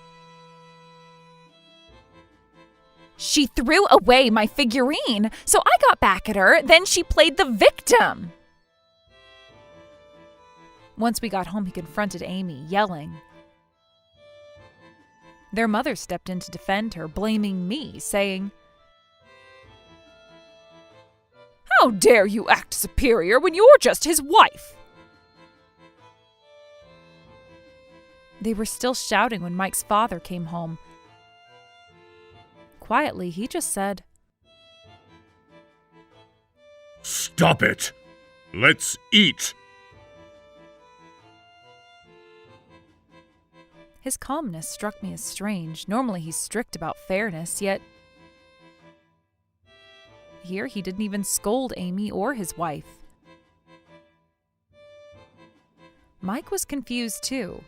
She threw away my figurine, so I got back at her, then she played the victim. Once we got home, he confronted Amy, yelling. Their mother stepped in to defend her, blaming me, saying, "How dare you act superior when you're just his wife?" They were still shouting when Mike's father came home. Quietly, he just said, "Stop it! Let's eat!" His calmness struck me as strange. Normally he's strict about fairness, yet here he didn't even scold Amy or his wife. Mike was confused too.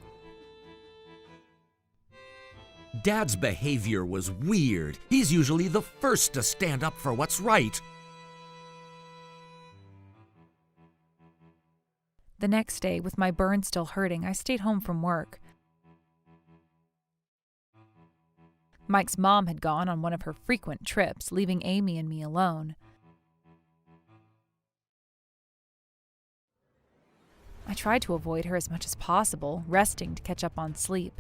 Dad's behavior was weird. He's usually the first to stand up for what's right. The next day, with my burn still hurting, I stayed home from work. Mike's mom had gone on one of her frequent trips, leaving Amy and me alone. I tried to avoid her as much as possible, resting to catch up on sleep.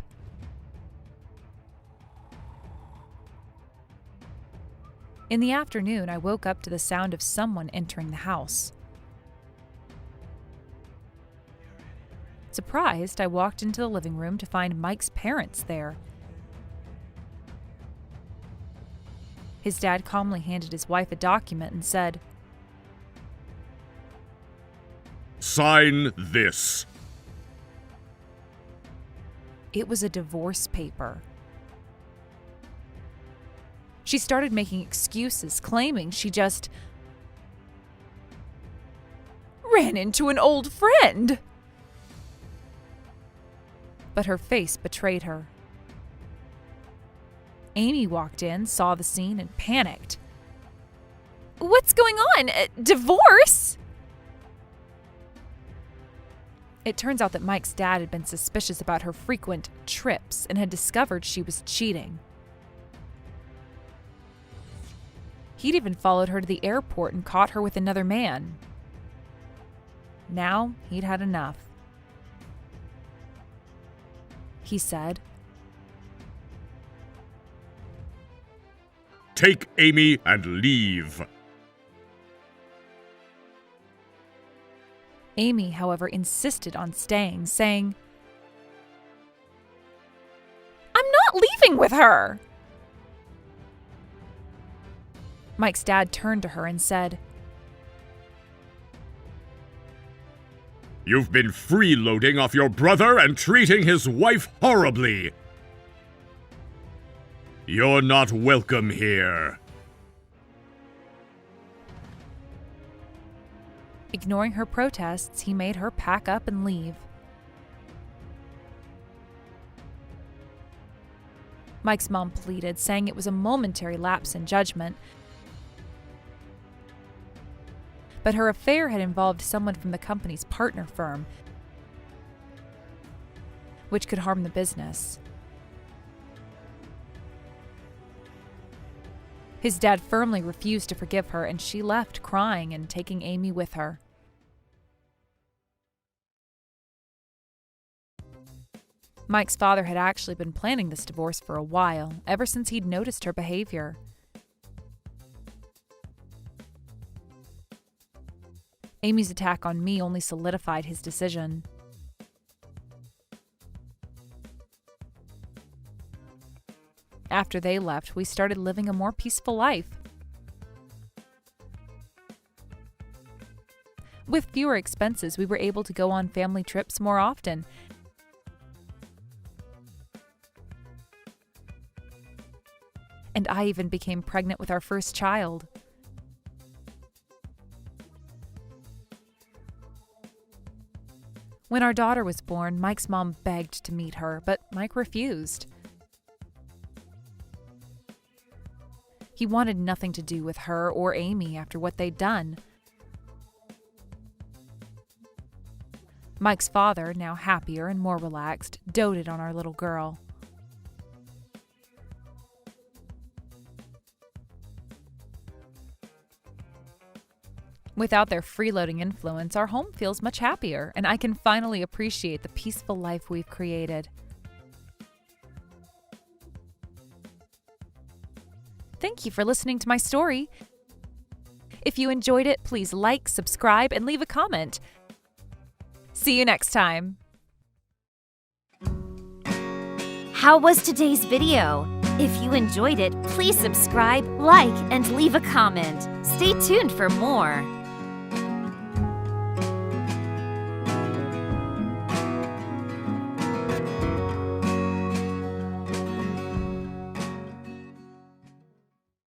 In the afternoon, I woke up to the sound of someone entering the house. Surprised, I walked into the living room to find Mike's parents there. His dad calmly handed his wife a document and said, "Sign this." It was a divorce paper. She started making excuses, claiming she just ran into an old friend. But her face betrayed her. Amy walked in, saw the scene, and panicked. What's going on? Divorce? It turns out that Mike's dad had been suspicious about her frequent trips and had discovered she was cheating. He'd even followed her to the airport and caught her with another man. Now he'd had enough. He said, "Take Amy and leave." Amy, however, insisted on staying, saying, "I'm not leaving with her." Mike's dad turned to her and said, "You've been freeloading off your brother and treating his wife horribly. You're not welcome here." Ignoring her protests, he made her pack up and leave. Mike's mom pleaded, saying it was a momentary lapse in judgment, but her affair had involved someone from the company's partner firm, which could harm the business. His dad firmly refused to forgive her, and she left crying and taking Amy with her. Mike's father had actually been planning this divorce for a while, ever since he'd noticed her behavior. Amy's attack on me only solidified his decision. After they left, we started living a more peaceful life. With fewer expenses, we were able to go on family trips more often. And I even became pregnant with our first child. When our daughter was born, Mike's mom begged to meet her, but Mike refused. He wanted nothing to do with her or Amy after what they'd done. Mike's father, now happier and more relaxed, doted on our little girl. Without their freeloading influence, our home feels much happier, and I can finally appreciate the peaceful life we've created. Thank you for listening to my story. If you enjoyed it, please like, subscribe, and leave a comment. See you next time. How was today's video? If you enjoyed it, please subscribe, like, and leave a comment. Stay tuned for more.